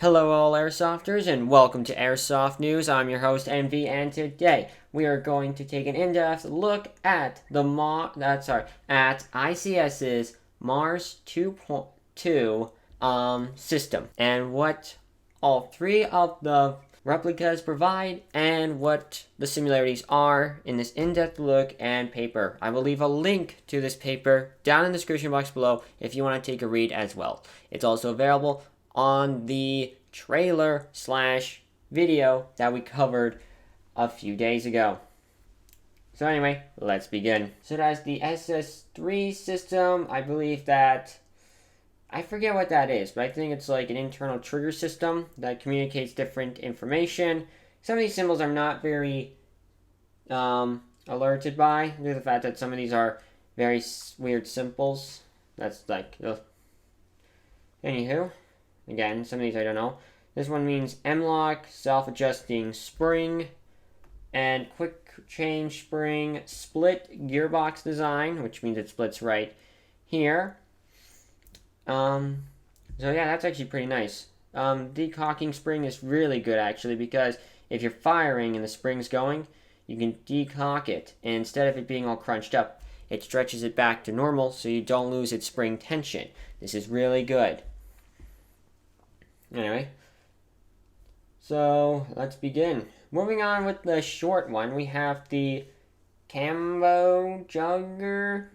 Hello all Airsofters and welcome to Airsoft News. I'm your host Envy and today we are going to take an in-depth look at at ICS's MARS.II system and what all three of the replicas provide and what the similarities are in this in-depth look and paper. I will leave a link to this paper down in the description box below if you want to take a read as well. It's also available on the trailer / video that we covered a few days ago. So anyway, let's begin. So that's the SS3 system. I believe that, I forget what that is, but I think it's like an internal trigger system that communicates different information. Some of these symbols I'm not very alerted by, due to the fact that some of these are very weird symbols. That's like, anywho. Again, some of these I don't know. This one means M-lock, self-adjusting spring, and quick change spring, split gearbox design, which means it splits right here. So yeah, that's actually pretty nice. Decocking spring is really good actually, because if you're firing and the spring's going, you can decock it, and instead of it being all crunched up, it stretches it back to normal so you don't lose its spring tension. This is really good. Anyway, so let's begin. Moving on with the short one, we have the camo judger.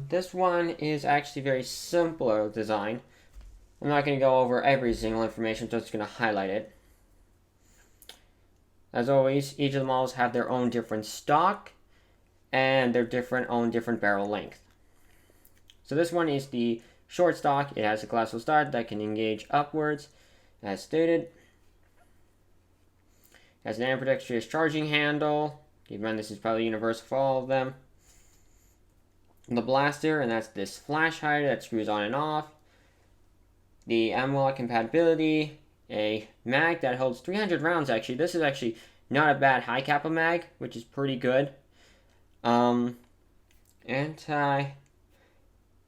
This one is actually very simple design. I'm not going to go over every single information, just going to highlight it. As always, each of the models have their own different stock and their own different barrel length. So this one is the short stock. It has a collapsible start that can engage upwards, as stated. It has an ambidextrous charging handle. Keep in mind this is probably universal for all of them. The blaster, and that's this flash hider that screws on and off. The M-lock compatibility. A mag that holds 300 rounds actually. This is actually not a bad high kappa mag, which is pretty good.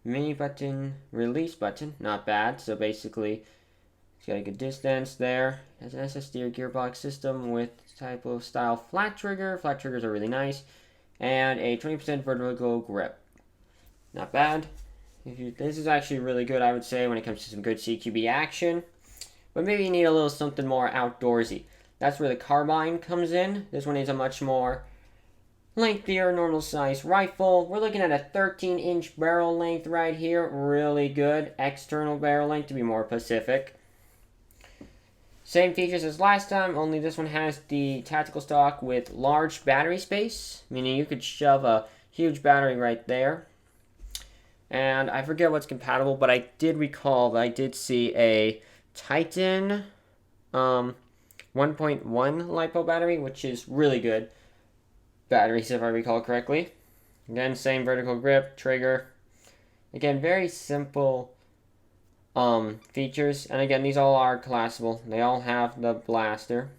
Mini button, release button, not bad. So basically, it's got a good distance there. It has an SSD gearbox system with type of style flat trigger. Flat triggers are really nice. And a 20% vertical grip. Not bad. This is actually really good, I would say, when it comes to some good CQB action. But maybe you need a little something more outdoorsy. That's where the Carbine comes in. This one is a much more lengthier, normal size rifle. We're looking at a 13-inch barrel length right here. Really good. External barrel length to be more specific. Same features as last time, only this one has the tactical stock with large battery space, meaning you could shove a huge battery right there. And I forget what's compatible, but I did recall that I did see a Titan 1.1 LiPo battery, which is really good batteries, if I recall correctly. Again, same vertical grip, trigger. Again, very simple features. And again, these all are collapsible. They all have the blaster.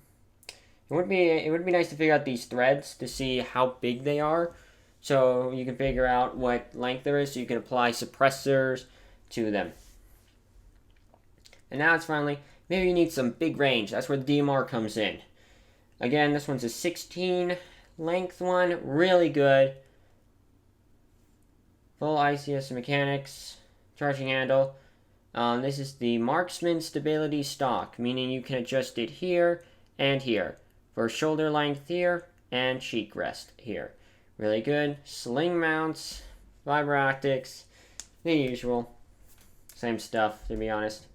It would be nice to figure out these threads to see how big they are, so you can figure out what length there is, so you can apply suppressors to them. And now it's finally, maybe you need some big range. That's where the DMR comes in. Again, this one's a 16 length one, really good. Full ICS mechanics, charging handle. This is the marksman stability stock, meaning you can adjust it here and here. For shoulder length here and cheek rest here. Really good. Sling mounts, fiber optics, the usual. Same stuff, to be honest.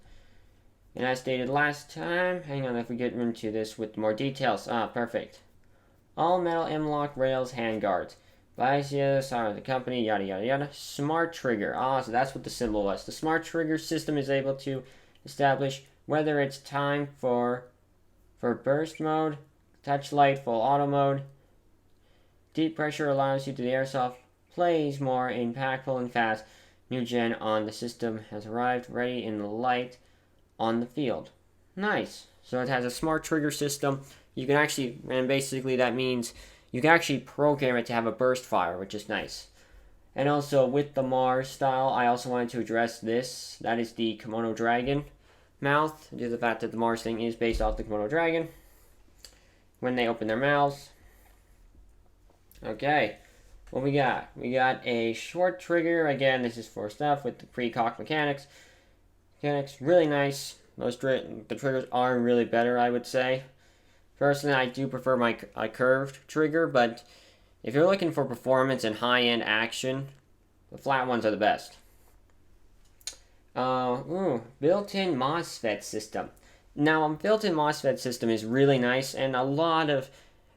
And as stated last time, hang on if we get into this with more details. Perfect. All metal M-lock rails handguards. By ICS, the company, yada yada yada. Smart trigger. So that's what the symbol was. The smart trigger system is able to establish whether it's time for burst mode, touch light, full auto mode. Deep pressure allows you to the airsoft plays more impactful and fast. New gen on the system has arrived, ready in the light on the field. Nice. So it has a smart trigger system. You can actually, and basically that means you can actually program it to have a burst fire, which is nice. And also with the Mars style, I also wanted to address this. That is the Kimono Dragon mouth, due to the fact that the Mars thing is based off the Kimono Dragon. When they open their mouths. Okay, what we got? We got a short trigger. Again, this is for stuff with the pre-cock mechanics. Really nice. The triggers are really better, I would say. Personally, I do prefer my curved trigger, but if you're looking for performance and high-end action, the flat ones are the best. Built-in MOSFET system. Now, a built-in MOSFET system is really nice, and a lot of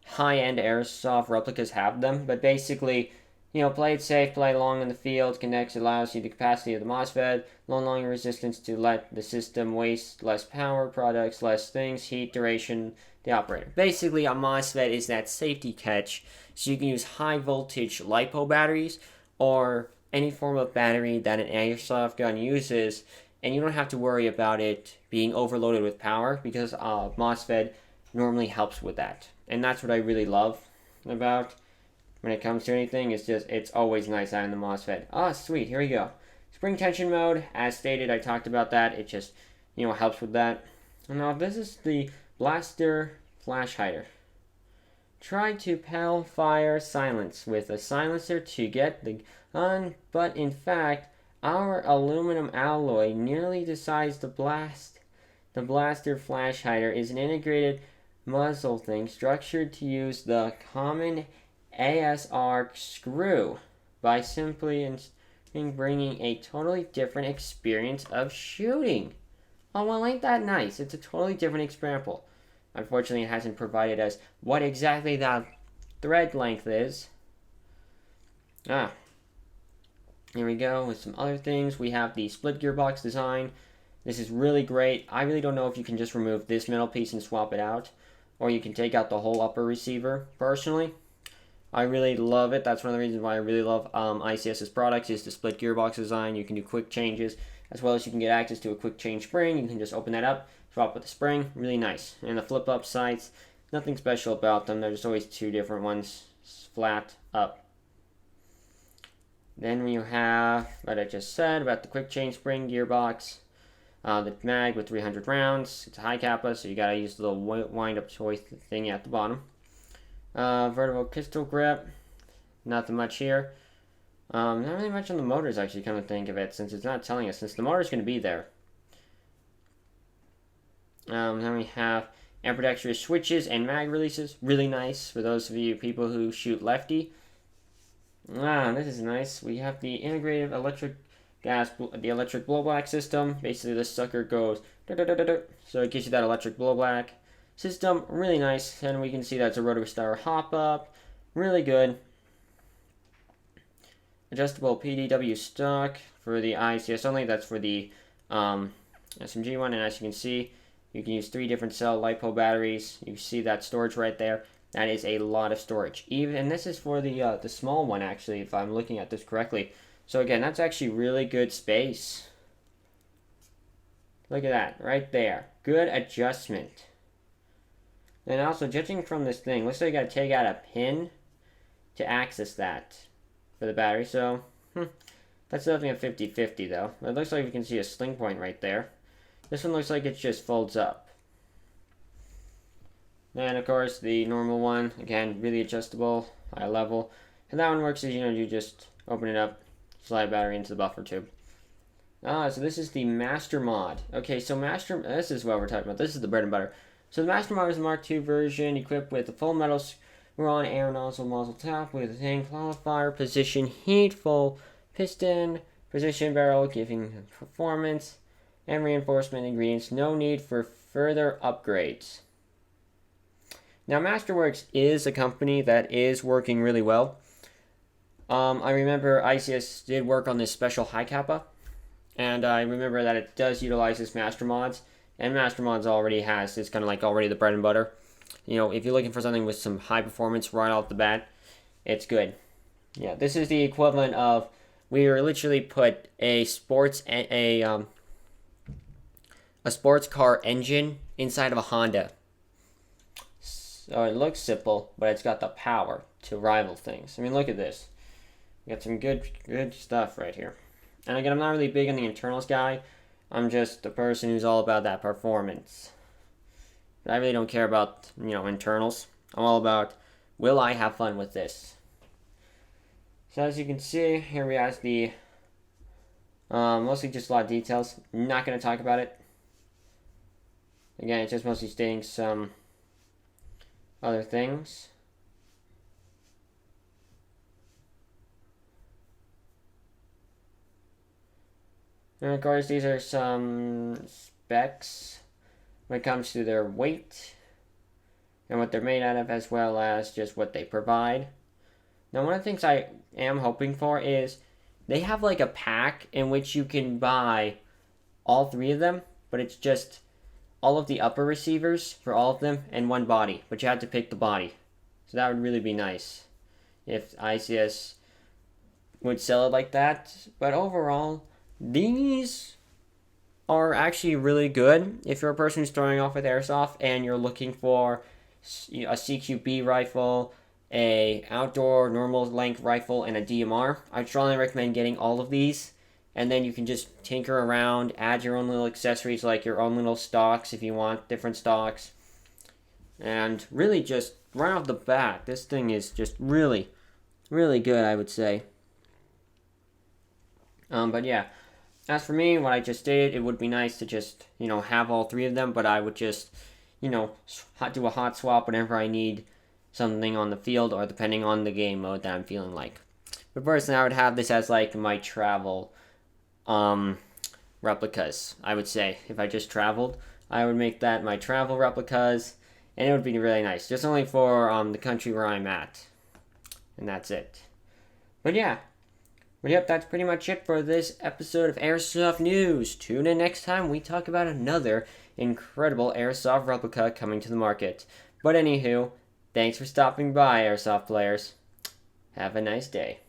high-end Airsoft replicas have them, but basically, play it safe, play long in the field, connects allows you the capacity of the MOSFET, long resistance to let the system waste less power, products, less things, heat, duration, the operator. Basically, a MOSFET is that safety catch, so you can use high-voltage LiPo batteries, or any form of battery that an Airsoft gun uses, and you don't have to worry about it being overloaded with power, because MOSFET normally helps with that. And that's what I really love about when it comes to anything. It's always nice having the MOSFET. Ah, sweet, here we go. Spring tension mode, as stated, I talked about that. It just, helps with that. Now, this is the blaster flash hider. Try to PAL fire silence with a silencer to get the gun, but in fact, our aluminum alloy nearly decides the blaster flash hider is an integrated muzzle thing structured to use the common ASR screw by simply bringing a totally different experience of shooting. Oh, well, ain't that nice? It's a totally different example. Unfortunately, it hasn't provided us what exactly that thread length is. Here we go with some other things. We have the split gearbox design. This is really great. I really don't know if you can just remove this metal piece and swap it out, or you can take out the whole upper receiver. Personally, I really love it. That's one of the reasons why I really love ICS's products, is the split gearbox design. You can do quick changes, as well as you can get access to a quick change spring. You can just open that up, swap with the spring. Really nice. And the flip up sights, nothing special about them. There's always two different ones, flat up. Then we have what I just said about the quick change spring gearbox. The mag with 300 rounds. It's a high kappa, so you gotta use the little wind-up toy thing at the bottom. Vertical pistol grip. Nothing much here. Not really much on the motors, actually, come to think of it, since it's not telling us, since the motor's going to be there. Then we have ambidextrous switches and mag releases. Really nice for those of you people who shoot lefty. This is nice. We have the integrated electric blowback system. Basically, this sucker goes so it gives you that electric blowback system. Really nice. And we can see that's a rotary star hop up. Really good. Adjustable PDW stock for the ICS only. That's for the SMG one. And as you can see, you can use 3 different cell LiPo batteries. You see that storage right there. That is a lot of storage. And this is for the small one, actually, if I'm looking at this correctly. So again, that's actually really good space. Look at that, right there. Good adjustment. And also, judging from this thing, looks like you got to take out a pin to access that for the battery. So, that's definitely a 50-50 though. It looks like you can see a sling point right there. This one looks like it just folds up. Then, of course, the normal one, again, really adjustable, high level. And that one works as, you just open it up, slide battery into the buffer tube. So this is the Master Mod. Okay, so this is what we're talking about. This is the bread and butter. So the Master Mod is a Mark II version, equipped with a full metal screw-on air nozzle muzzle top with a tank qualifier, position heat, full piston, position barrel, giving performance and reinforcement ingredients. No need for further upgrades. Now, Masterworks is a company that is working really well. I remember ICS did work on this special high kappa, and I remember that it does utilize this Master Mods, and Master Mods already has, it's kind of like already the bread and butter. If you're looking for something with some high performance right off the bat, it's good. Yeah, this is the equivalent of, we literally put a sports car engine inside of a Honda. So it looks simple, but it's got the power to rival things. I mean, look at this. Got some good stuff right here. And again, I'm not really big on the internals guy. I'm just a person who's all about that performance. But I really don't care about, internals. I'm all about, will I have fun with this? So as you can see, here we have the, mostly just a lot of details. Not going to talk about it. Again, it's just mostly stating some other things. And of course, these are some specs when it comes to their weight and what they're made out of, as well as just what they provide. Now, one of the things I am hoping for is they have like a pack in which you can buy all three of them, but it's just all of the upper receivers for all of them and one body, but you have to pick the body. So that would really be nice if ICS would sell it like that. But overall, these are actually really good if you're a person who's starting off with Airsoft and you're looking for a CQB rifle, a outdoor normal length rifle, and a DMR. I strongly recommend getting all of these, and then you can just tinker around, add your own little accessories like your own little stocks if you want different stocks, and really just right off the bat, this thing is just really good, I would say. But yeah, as for me, what I just did, it would be nice to just, have all three of them, but I would just, do a hot swap whenever I need something on the field or depending on the game mode that I'm feeling like. But personally, I would have this as like my travel replicas, I would say. If I just traveled, I would make that my travel replicas, and it would be really nice. Just only for the country where I'm at. And that's it. But yeah. But yep, that's pretty much it for this episode of Airsoft News. Tune in next time we talk about another incredible Airsoft replica coming to the market. But anywho, thanks for stopping by, Airsoft players. Have a nice day.